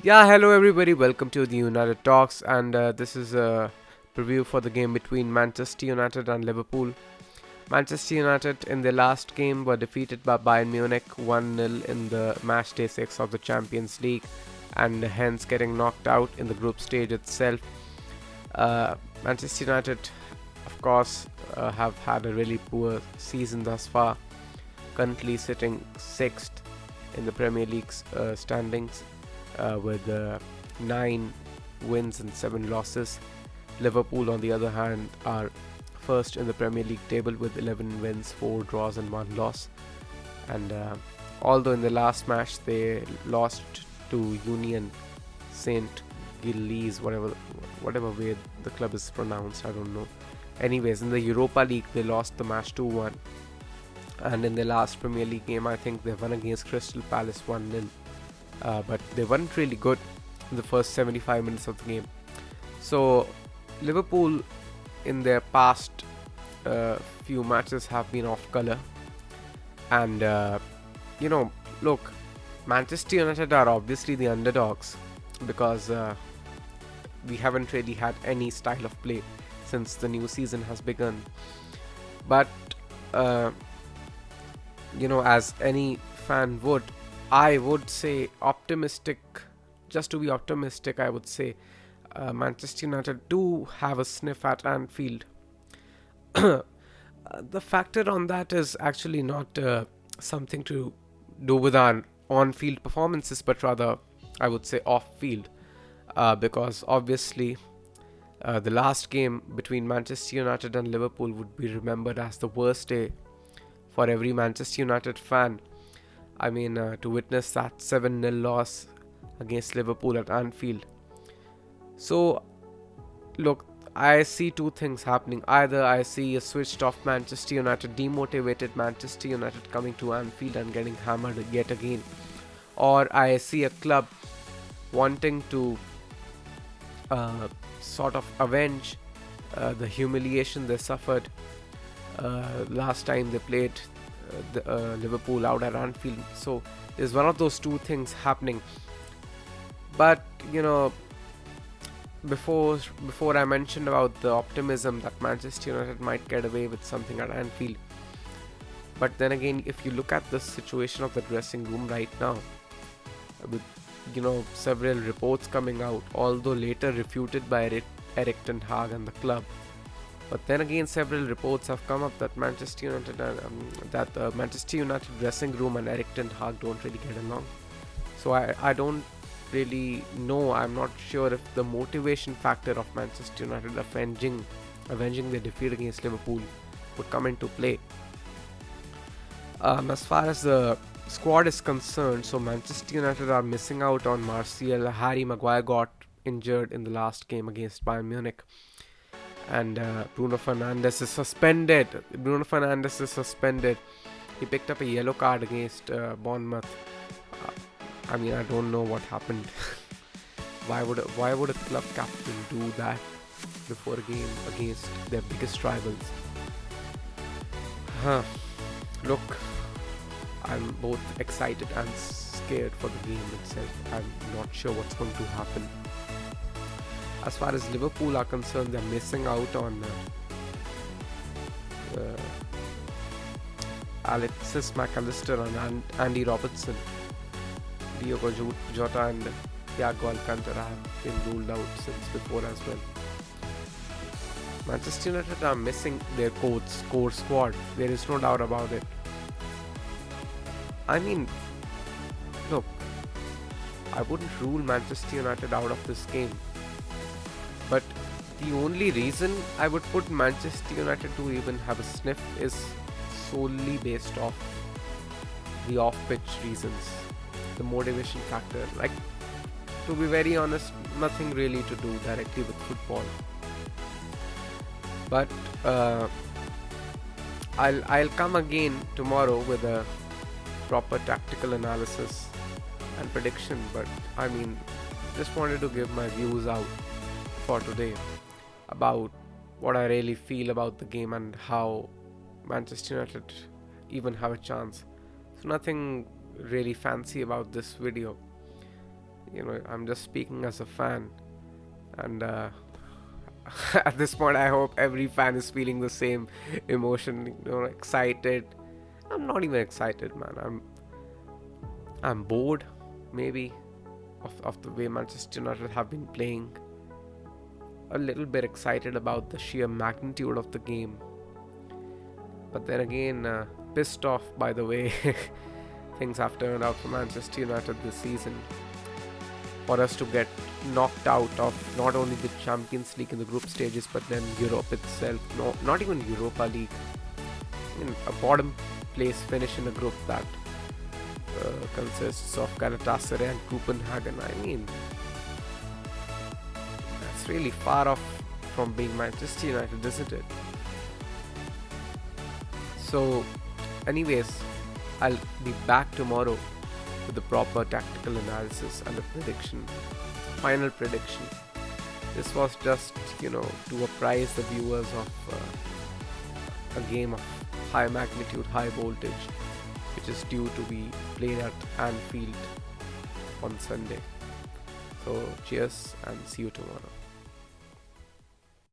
Yeah, hello everybody. Welcome to the United Talks, and this is a preview for the game between Manchester United and Liverpool. Manchester United in their last game were defeated by Bayern Munich 1-0 in the match day 6 of the Champions League, and hence getting knocked out in the group stage itself. Manchester United, of course, have had a really poor season thus far, currently sitting sixth in the Premier League's standings with 9 wins and 7 losses. Liverpool, on the other hand, are first in the Premier League table with 11 wins, 4 draws, and 1 loss. And although in the last match they lost to Union Saint Gillies, whatever way the club is pronounced, I don't know. Anyways, in the Europa League they lost the match 2-1, and in the last Premier League game I think they won against Crystal Palace 1-0. But they weren't really good in the first 75 minutes of the game. So Liverpool in their past few matches have been off colour, and look, Manchester United are obviously the underdogs because we haven't really had any style of play since the new season has begun. But as any fan would, I would say optimistic, just to be optimistic, I would say Manchester United do have a sniff at Anfield. The factor on that is actually not something to do with our on-field performances, but rather, I would say, off-field. Because obviously, the last game between Manchester United and Liverpool would be remembered as the worst day for every Manchester United fan. I mean, to witness that 7-0 loss against Liverpool at Anfield. So, look, I see two things happening. Either I see a switched off Manchester United, demotivated Manchester United coming to Anfield and getting hammered yet again. Or I see a club wanting to sort of avenge the humiliation they suffered last time they played Liverpool out at Anfield. So there's one of those two things happening. But before I mentioned about the optimism that Manchester United might get away with something at Anfield, but then again, if you look at the situation of the dressing room right now, with several reports coming out, although later refuted by Eric Ten Hag and the club. But then again, several reports have come up that Manchester United Manchester United dressing room and Eric Ten Hag don't really get along. So I don't really know. I'm not sure if the motivation factor of Manchester United avenging their defeat against Liverpool would come into play. As far as the squad is concerned, so Manchester United are missing out on Martial. Harry Maguire got injured in the last game against Bayern Munich. And Bruno Fernandes is suspended. He picked up a yellow card against Bournemouth. I mean, I don't know what happened. Why would a club captain do that before a game against their biggest rivals? Look, I'm both excited and scared for the game itself. I'm not sure what's going to happen. As far as Liverpool are concerned, they're missing out on Alexis McAllister and Andy Robertson. Diogo Jota and Thiago Alcantara have been ruled out since before as well. Manchester United are missing their core squad. There is no doubt about it. I mean, look, I wouldn't rule Manchester United out of this game. But the only reason I would put Manchester United to even have a sniff is solely based off the off-pitch reasons, the motivation factor. Like, to be very honest, nothing really to do directly with football. But I'll come again tomorrow with a proper tactical analysis and prediction. But I mean, just wanted to give my views out for today about what I really feel about the game and how Manchester United even have a chance. So nothing really fancy about this video. I'm just speaking as a fan, and at this point, I hope every fan is feeling the same emotion. Excited. I'm not even excited, man. I'm bored, maybe, of the way Manchester United have been playing. A little bit excited about the sheer magnitude of the game, but then again, pissed off by the way things have turned out for Manchester United this season. For us to get knocked out of not only the Champions League in the group stages, but then Europe itself. No, not even Europa League. A bottom place finish in a group that consists of Galatasaray and Copenhagen. That's really far off from being Manchester United, isn't it? So, anyways, I'll be back tomorrow with the proper tactical analysis and the final prediction. This was just, to apprise the viewers of a game of high magnitude, high voltage, which is due to be played at Anfield on Sunday. So cheers and see you tomorrow.